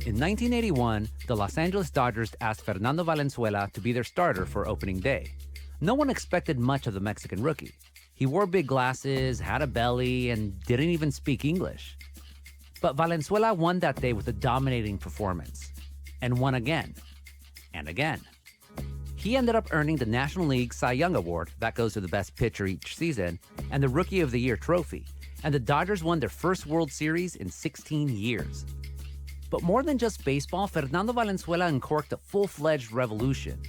In 1981, the Los Angeles Dodgers asked Fernando Valenzuela to be their starter for opening day. No one expected much of the Mexican rookie. He wore big glasses, had a belly, and didn't even speak English. But Valenzuela won that day with a dominating performance. And won again. And again. He ended up earning the National League Cy Young Award, that goes to the best pitcher each season, and the Rookie of the Year trophy. And the Dodgers won their first World Series in 16 years. But more than just baseball, Fernando Valenzuela uncorked a full-fledged revolution.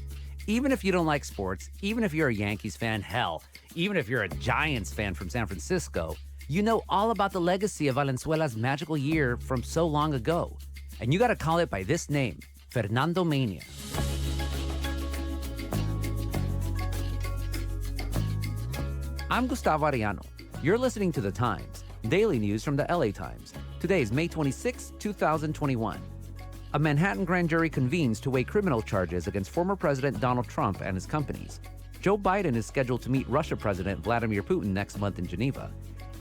Even if you don't like sports, even if you're a Yankees fan, hell, even if you're a Giants fan from San Francisco, you know all about the legacy of Valenzuela's magical year from so long ago. And you gotta call it by this name, Fernandomania. I'm Gustavo Arellano. You're listening to The Times, daily news from the LA Times. Today is May 26, 2021. A Manhattan grand jury convenes to weigh criminal charges against former President Donald Trump and his companies. Joe Biden is scheduled to meet Russia President Vladimir Putin next month in Geneva.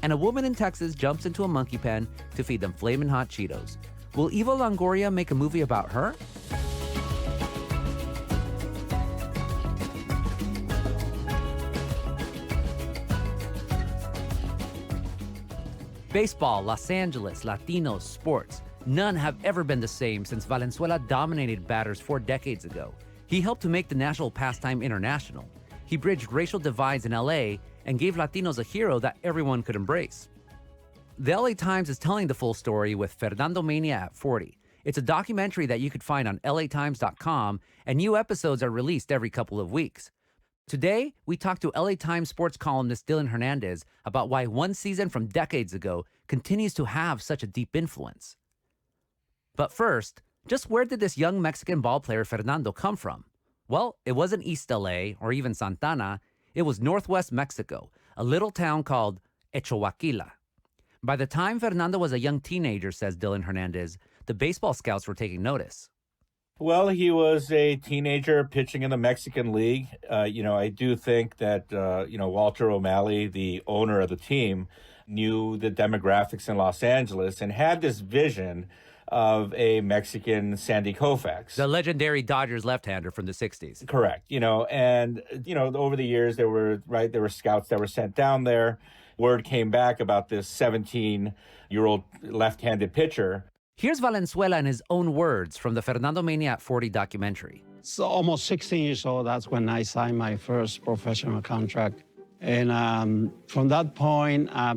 And a woman in Texas jumps into a monkey pen to feed them flamin' hot Cheetos. Will Eva Longoria make a movie about her? Baseball, Los Angeles, Latinos, sports. None have ever been the same since Valenzuela dominated batters 4 decades ago. He helped to make the national pastime international. He bridged racial divides in LA and gave Latinos a hero that everyone could embrace. The LA Times is telling the full story with Fernandomania at 40. It's a documentary that you could find on latimes.com, and new episodes are released every couple of weeks. Today, we talk to LA Times sports columnist Dylan Hernandez about why one season from decades ago continues to have such a deep influence. But first, just where did this young Mexican ballplayer Fernando come from? Well, it wasn't East LA or even Santana. It was Northwest Mexico, a little town called Echoaquila. By the time Fernando was a young teenager, says Dylan Hernandez, the baseball scouts were taking notice. Well, he was a teenager pitching in the Mexican League. I do think that, Walter O'Malley, the owner of the team, knew the demographics in Los Angeles and had this vision of a Mexican Sandy Koufax. The legendary Dodgers left-hander from the 60s. Correct. Over the years, there were scouts that were sent down there. Word came back about this 17-year-old left-handed pitcher. Here's Valenzuela in his own words from the Fernandomania at 40 documentary. So almost 16 years old, that's when I signed my first professional contract. And from that point, I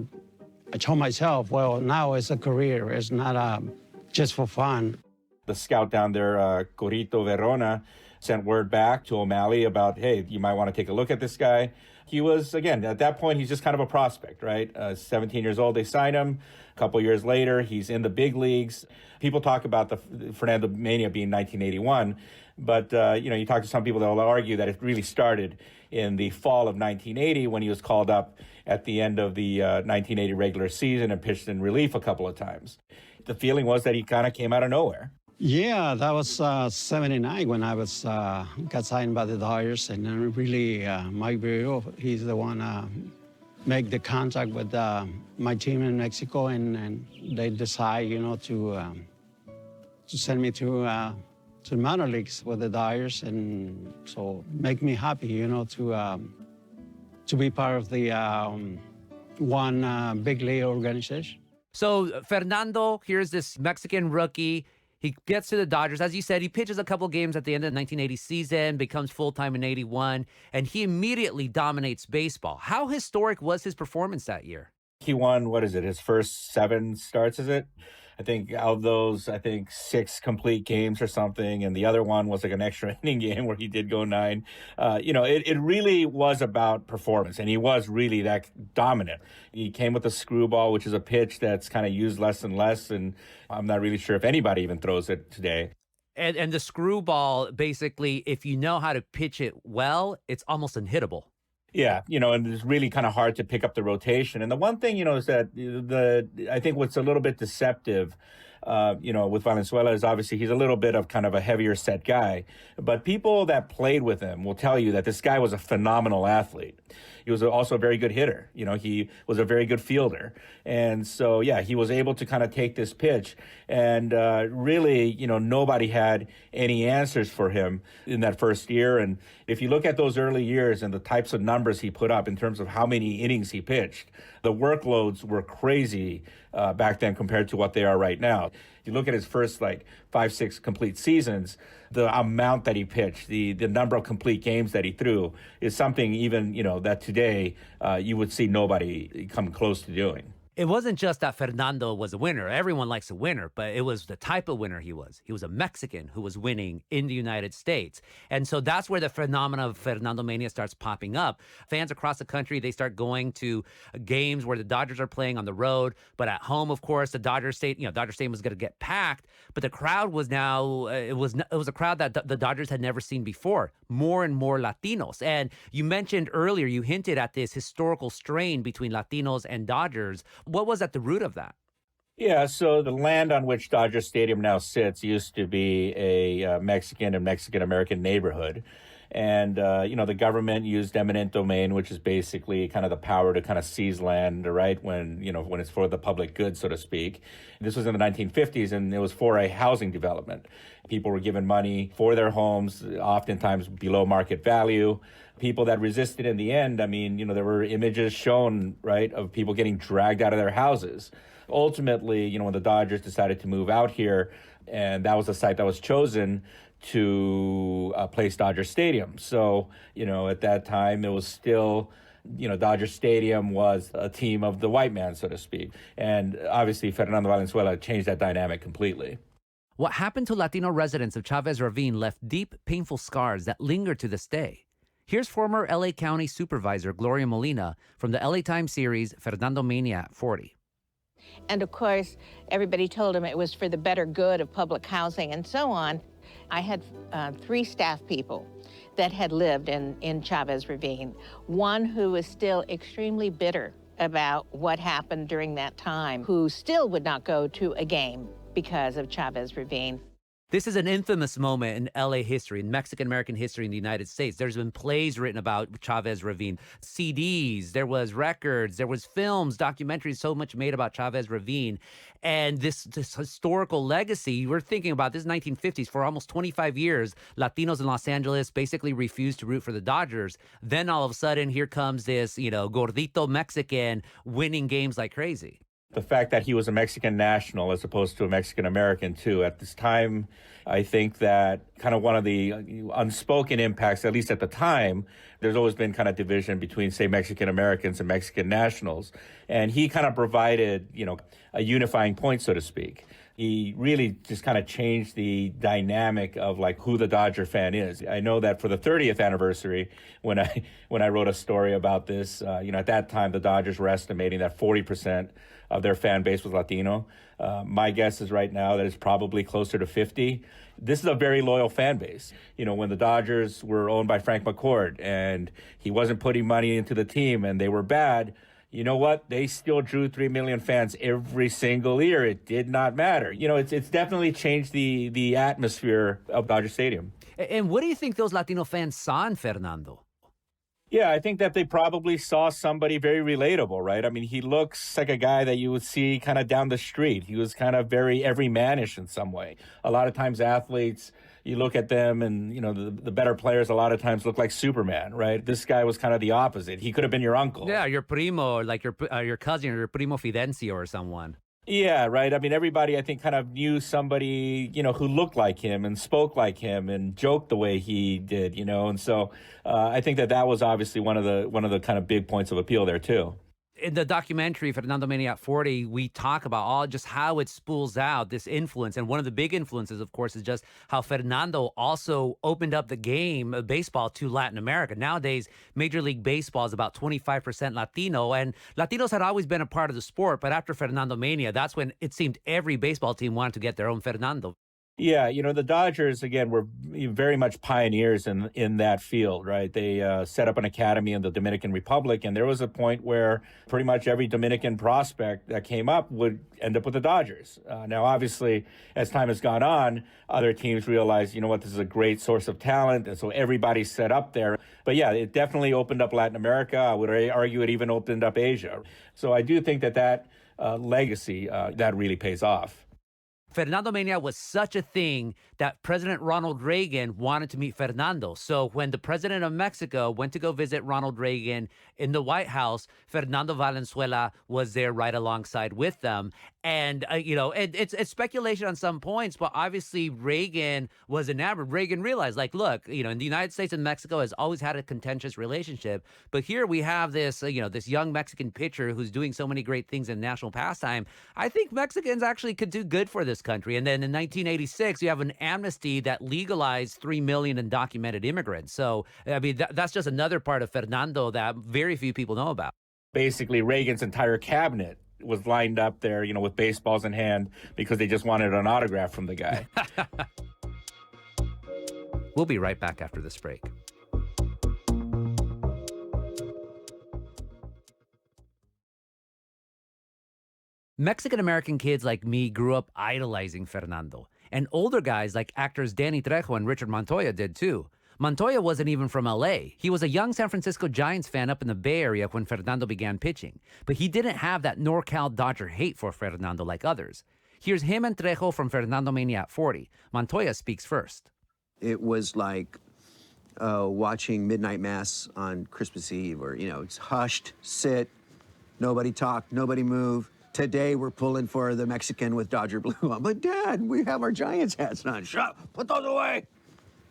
told myself, well, now it's a career. It's not just for fun. The scout down there, Corito Verona, sent word back to O'Malley about, hey, you might want to take a look at this guy. He was, again, at that point, he's just kind of a prospect, right? 17 years old, they signed him. A couple years later, he's in the big leagues. People talk about the Fernandomania being 1981, but, you talk to some people that will argue that it really started in the fall of 1980 when he was called up at the end of the 1980 regular season and pitched in relief a couple of times. The feeling was that he kind of came out of nowhere. Yeah, that was 79 when I was got signed by the Dodgers, and then really Mike Vireo, he's the one make the contact with my team in Mexico, and they decide, to send me to the minor leagues with the Dodgers, and so make me happy, to be part of the one big league organization. So Fernando, here's this Mexican rookie. He gets to the Dodgers. As you said, he pitches a couple games at the end of the 1980 season, becomes full-time in 81, and he immediately dominates baseball. How historic was his performance that year? He won, his first 7 starts, is it? I think out of those, 6 complete games or something, and the other one was like an extra inning game where he did go 9. It really was about performance, and he was really that dominant. He came with a screwball, which is a pitch that's kind of used less and less, and I'm not really sure if anybody even throws it today. And the screwball, basically, if you know how to pitch it well, it's almost unhittable. Yeah, and it's really kind of hard to pick up the rotation. And the one thing, is that I think what's a little bit deceptive with Valenzuela is obviously he's a little bit of kind of a heavier set guy. But people that played with him will tell you that this guy was a phenomenal athlete. He was also a very good hitter. He was a very good fielder. And so, yeah, he was able to kind of take this pitch. And really, nobody had any answers for him in that first year. And if you look at those early years and the types of numbers he put up in terms of how many innings he pitched, the workloads were crazy back then compared to what they are right now. If you look at his first 5-6 complete seasons, the amount that he pitched, the number of complete games that he threw is something even, that today you would see nobody come close to doing. It wasn't just that Fernando was a winner. Everyone likes a winner, but it was the type of winner he was. He was a Mexican who was winning in the United States. And so that's where the phenomenon of Fernandomania starts popping up. Fans across the country, they start going to games where the Dodgers are playing on the road. But at home, of course, the Dodger Stadium was going to get packed. But the crowd was now, it was a crowd that the Dodgers had never seen before. More and more Latinos. And you mentioned earlier, you hinted at this historical strain between Latinos and Dodgers. What was at the root of that? Yeah, so the land on which Dodger Stadium now sits used to be a Mexican and Mexican-American neighborhood. And, the government used eminent domain, which is basically kind of the power to kind of seize land, right, when it's for the public good, so to speak. This was in the 1950s, and it was for a housing development. People were given money for their homes, oftentimes below market value. People that resisted in the end, there were images shown, right, of people getting dragged out of their houses. Ultimately, when the Dodgers decided to move out here, and that was the site that was chosen to place Dodger Stadium. So, at that time, it was still, Dodger Stadium was a team of the white man, so to speak. And obviously, Fernando Valenzuela changed that dynamic completely. What happened to Latino residents of Chavez Ravine left deep, painful scars that linger to this day. Here's former LA County Supervisor Gloria Molina from the LA Times series Fernandomania at 40. And of course, everybody told him it was for the better good of public housing and so on. I had 3 staff people that had lived in Chavez Ravine. One who was still extremely bitter about what happened during that time, who still would not go to a game because of Chavez Ravine. This is an infamous moment in LA history, in Mexican-American history in the United States. There's been plays written about Chavez Ravine, CDs, there was records, there was films, documentaries, so much made about Chavez Ravine. And this historical legacy, we're thinking about this 1950s, for almost 25 years, Latinos in Los Angeles basically refused to root for the Dodgers. Then all of a sudden, here comes this, gordito Mexican winning games like crazy. The fact that he was a Mexican national as opposed to a Mexican American, too. At this time, I think that kind of one of the unspoken impacts, at least at the time, there's always been kind of division between, say, Mexican Americans and Mexican nationals. And he kind of provided, a unifying point, so to speak. He really just kind of changed the dynamic of who the Dodger fan is. I know that for the 30th anniversary, when I wrote a story about this, at that time the Dodgers were estimating that 40% of their fan base was Latino. My guess is right now that it's probably closer to 50. This is a very loyal fan base. When the Dodgers were owned by Frank McCourt and he wasn't putting money into the team and they were bad, you know what? They still drew 3 million fans every single year. It did not matter. It's definitely changed the atmosphere of Dodger Stadium. And what do you think those Latino fans saw in Fernando? Yeah, I think that they probably saw somebody very relatable, right? He looks like a guy that you would see kind of down the street. He was kind of very everymanish in some way. A lot of times athletes, you look at them and, the better players a lot of times look like Superman, right? This guy was kind of the opposite. He could have been your uncle. Yeah, your primo, like your cousin or your primo Fidencio or someone. Yeah, right. Everybody, I think, kind of knew somebody, who looked like him and spoke like him and joked the way he did, and so I think that was obviously one of the kind of big points of appeal there too. In the documentary Fernandomania at 40, we talk about just how it spools out this influence. And one of the big influences, of course, is just how Fernando also opened up the game of baseball to Latin America. Nowadays, Major League Baseball is about 25% Latino, and Latinos had always been a part of the sport. But after Fernandomania, that's when it seemed every baseball team wanted to get their own Fernando. Yeah, the Dodgers again were very much pioneers in that field, right? They set up an academy in the Dominican Republic, and there was a point where pretty much every Dominican prospect that came up would end up with the Dodgers. Now, obviously, as time has gone on, other teams realized, this is a great source of talent, and so everybody's set up there. But yeah, it definitely opened up Latin America. I would argue it even opened up Asia. So I do think that legacy that really pays off. Fernandomania was such a thing that President Ronald Reagan wanted to meet Fernando. So when the president of Mexico went to go visit Ronald Reagan in the White House, Fernando Valenzuela was there right alongside with them. And, it's speculation on some points, but obviously Reagan was enamored. Reagan realized, look, in the United States and Mexico has always had a contentious relationship. But here we have this, this young Mexican pitcher who's doing so many great things in national pastime. I think Mexicans actually could do good for this country. And then in 1986, you have an amnesty that legalized 3 million undocumented immigrants. So, I mean, that's just another part of Fernando that very few people know about. Basically, Reagan's entire cabinet was lined up there, with baseballs in hand because they just wanted an autograph from the guy. We'll be right back after this break. Mexican-American kids like me grew up idolizing Fernando. And older guys like actors Danny Trejo and Richard Montoya did too. Montoya wasn't even from LA. He was a young San Francisco Giants fan up in the Bay Area when Fernando began pitching. But he didn't have that NorCal Dodger hate for Fernando like others. Here's him and Trejo from Fernandomania at 40. Montoya speaks first. It was like watching Midnight Mass on Christmas Eve, where, it's hushed, sit, nobody talk, nobody move. Today we're pulling for the Mexican with Dodger blue on. But Dad, we have our Giants hats on. Shut up, put those away.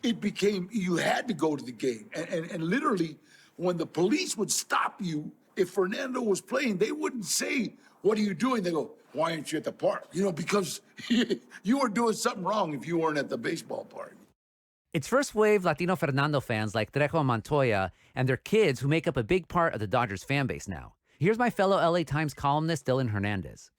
It became, you had to go to the game. And literally, when the police would stop you, if Fernando was playing, they wouldn't say, "What are you doing?" They go, "Why aren't you at the park?" Because you were doing something wrong if you weren't at the baseball park. It's first-wave Latino Fernando fans like Trejo and Montoya and their kids who make up a big part of the Dodgers fan base now. Here's my fellow LA Times columnist, Dylan Hernandez.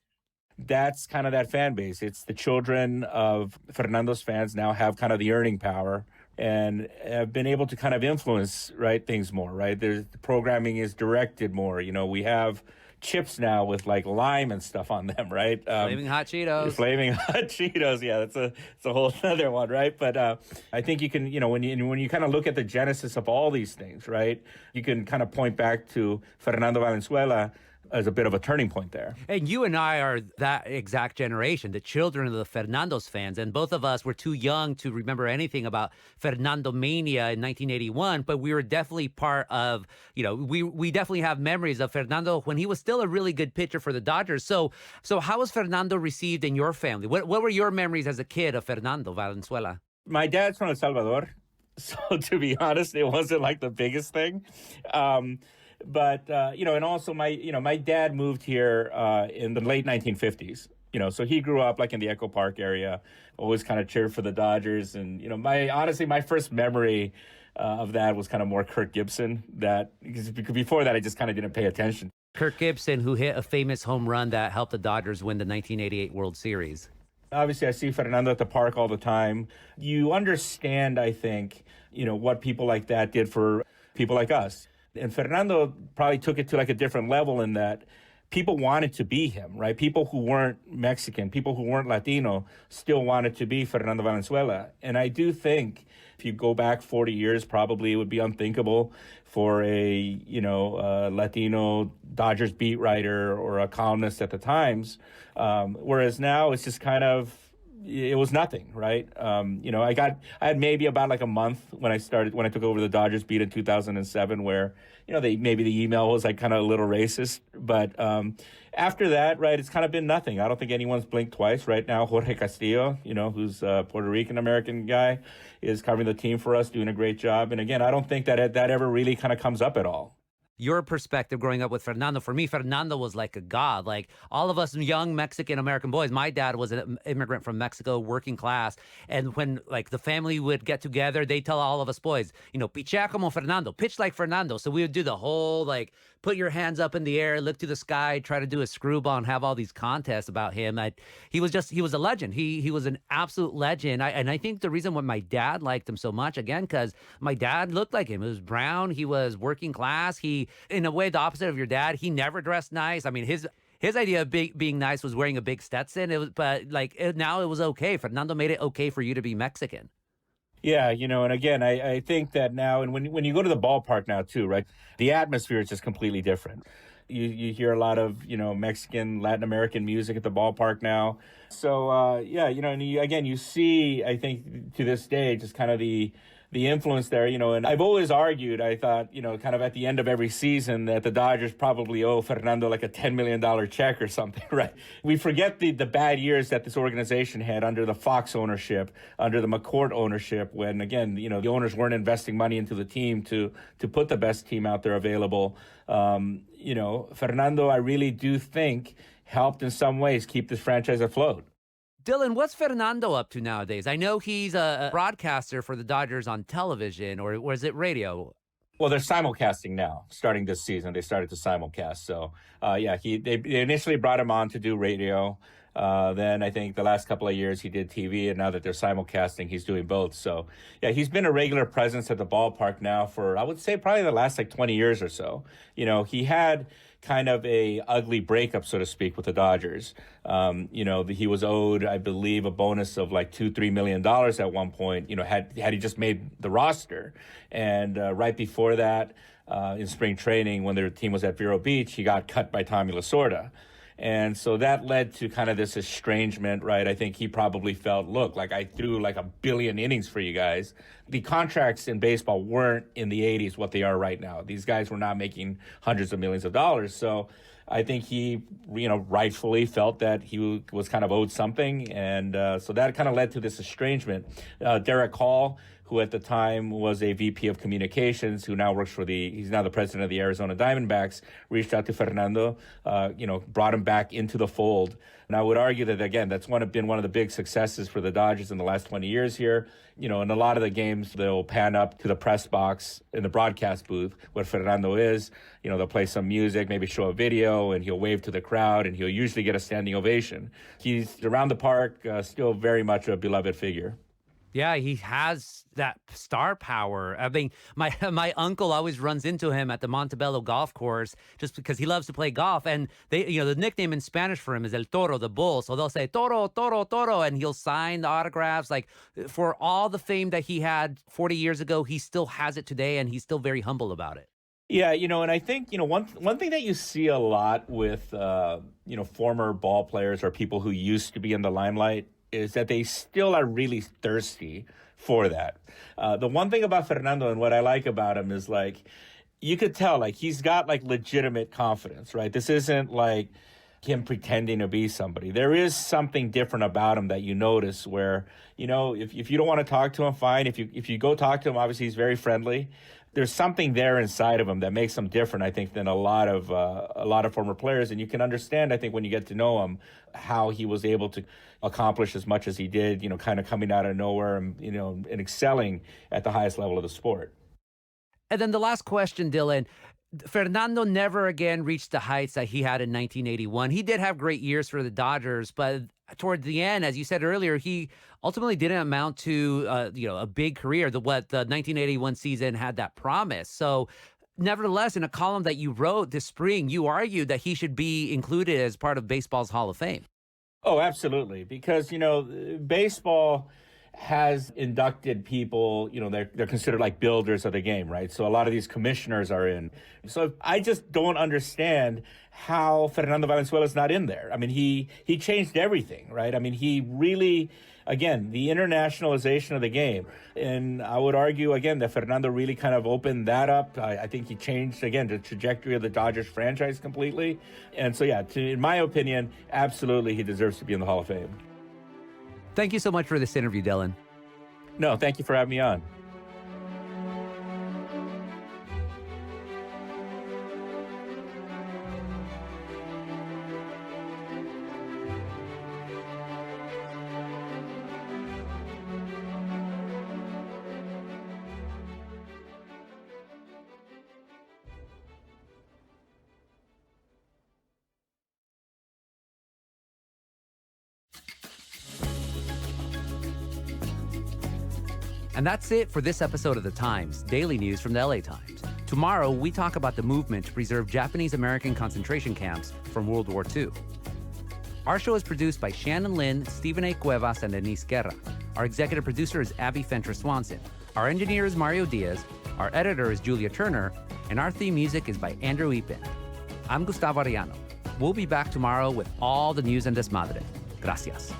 That's kind of that fan base. It's the children of Fernando's fans now have kind of the earning power and have been able to kind of influence, things more, right? The programming is directed more. We have chips now with lime and stuff on them, right? Flaming hot Cheetos. Flaming hot Cheetos, yeah, that's a whole other one, right? But I think you can, when you kind of look at the genesis of all these things, right, you can kind of point back to Fernando Valenzuela as a bit of a turning point there. And you and I are that exact generation, the children of the Fernando's fans. And both of us were too young to remember anything about Fernandomania in 1981, but we were definitely part of, we definitely have memories of Fernando when he was still a really good pitcher for the Dodgers. So how was Fernando received in your family? What were your memories as a kid of Fernando Valenzuela? My dad's from El Salvador, so to be honest, it wasn't the biggest thing. But, and also my dad moved here in the late 1950s, so he grew up in the Echo Park area, always kind of cheered for the Dodgers. And, my first memory of that was kind of more Kirk Gibson, because before that, I just kind of didn't pay attention. Kirk Gibson, who hit a famous home run that helped the Dodgers win the 1988 World Series. Obviously, I see Fernando at the park all the time. You understand, I think, what people like that did for people like us. And Fernando probably took it to a different level in that people wanted to be him, right? People who weren't Mexican, people who weren't Latino still wanted to be Fernando Valenzuela. And I do think if you go back 40 years, probably it would be unthinkable for a Latino Dodgers beat writer or a columnist at the Times. Whereas now it's just it was nothing, right? I had maybe about a month when I took over the Dodgers beat in 2007 where, maybe the email was kind of a little racist. But after that, right, it's kind of been nothing. I don't think anyone's blinked twice. Right now, Jorge Castillo, who's a Puerto Rican-American guy, is covering the team for us, doing a great job. And again, I don't think that ever really kind of comes up at all. your perspective growing up with Fernando. For me, Fernando was like a god. Like all of us young Mexican American boys, my dad was an immigrant from Mexico, working class. And when like the family would get together, they tell all of us boys, pichea como Fernando, pitch like Fernando. So we would do the whole like put your hands up in the air, look to the sky, try to do a screwball, and have all these contests about him. He was a legend. He was an absolute legend. And I think the reason why my dad liked him so much, again, because my dad looked like him. He was brown. He was working class. He, in a way, the opposite of your dad. He never dressed nice. I mean, his idea of being nice was wearing a big Stetson. Now it was okay. Fernando made it okay for you to be Mexican. Yeah, and again, I think that now, and when you go to the ballpark now too, right, the atmosphere is just completely different. You hear a lot of, Mexican, Latin American music at the ballpark now. So, and you see, I think to this day, just kind of the influence there, and I've always argued, I thought, kind of at the end of every season that the Dodgers probably owe Fernando like a $10 million check or something, right? We forget the bad years that this organization had under the Fox ownership, under the McCourt ownership, when, again, the owners weren't investing money into the team to put the best team out there available. Fernando, I really do think, helped in some ways keep this franchise afloat. Dylan, what's Fernando up to nowadays? I know he's a broadcaster for the Dodgers on television, or is it radio? Well, they're simulcasting now. Starting this season, they started to simulcast. So, they initially brought him on to do radio. Then I think the last couple of years he did TV, and now that they're simulcasting, he's doing both. So, he's been a regular presence at the ballpark now for, I would say, probably the last 20 years or so. He had kind of a ugly breakup, so to speak, with the Dodgers. He was owed, I believe, a bonus of like $2-3 million at one point, had he just made the roster. And right before that, in spring training, when their team was at Vero Beach, he got cut by Tommy Lasorda. And so that led to kind of this estrangement, right? I think he probably felt, look, like I threw like 1 billion innings for you guys. The contracts in baseball weren't in the 80s what they are right now. These guys were not making hundreds of millions of dollars. So I think he, rightfully felt that he was kind of owed something. And so that kind of led to this estrangement. Derek Hall, who at the time was a VP of communications, who now works he's now the president of the Arizona Diamondbacks, reached out to Fernando, brought him back into the fold. And I would argue that, again, that's been one of the big successes for the Dodgers in the last 20 years here. In a lot of the games, they'll pan up to the press box in the broadcast booth where Fernando is. They'll play some music, maybe show a video, and he'll wave to the crowd, and he'll usually get a standing ovation. He's around the park, still very much a beloved figure. Yeah, he has that star power. I mean, my uncle always runs into him at the Montebello golf course just because he loves to play golf. And the nickname in Spanish for him is El Toro, the bull. So they'll say Toro, Toro, Toro, and he'll sign the autographs. Like for all the fame that he had 40 years ago, he still has it today, and he's still very humble about it. Yeah, and I think, one thing that you see a lot with, former ball players or people who used to be in the limelight is that they still are really thirsty for that. The one thing about Fernando and what I like about him is you could tell he's got legitimate confidence, right? This isn't like him pretending to be somebody. There is something different about him that you notice where, if you don't want to talk to him, fine. If you go talk to him, obviously he's very friendly. There's something there inside of him that makes him different, I think, than a lot of former players. And you can understand, I think, when you get to know him, how he was able to accomplish as much as he did, kind of coming out of nowhere and, and excelling at the highest level of the sport. And then the last question, Dylan. Fernando never again reached the heights that he had in 1981. He did have great years for the Dodgers, but toward the end, as you said earlier, he ultimately didn't amount to a big career. The 1981 season had that promise. So nevertheless, in a column that you wrote this spring, you argued that he should be included as part of baseball's Hall of Fame. Oh, absolutely. Because, baseball has inducted people, they're considered like builders of the game, right? So a lot of these commissioners are in. So I just don't understand how Fernando Valenzuela is not in there. I mean, he changed everything, right? I mean, he really, again, the internationalization of the game. And I would argue, again, that Fernando really kind of opened that up. I think he changed, again, the trajectory of the Dodgers franchise completely. And so, in my opinion, absolutely he deserves to be in the Hall of Fame. Thank you so much for this interview, Dylan. No, thank you for having me on. And that's it for this episode of The Times, daily news from the LA Times. Tomorrow, we talk about the movement to preserve Japanese-American concentration camps from World War II. Our show is produced by Shannon Lin, Stephen A. Cuevas, and Denise Guerra. Our executive producer is Abby Fentra-Swanson. Our engineer is Mario Diaz. Our editor is Julia Turner. And our theme music is by Andrew Ipin. I'm Gustavo Arellano. We'll be back tomorrow with all the news and desmadre. Gracias.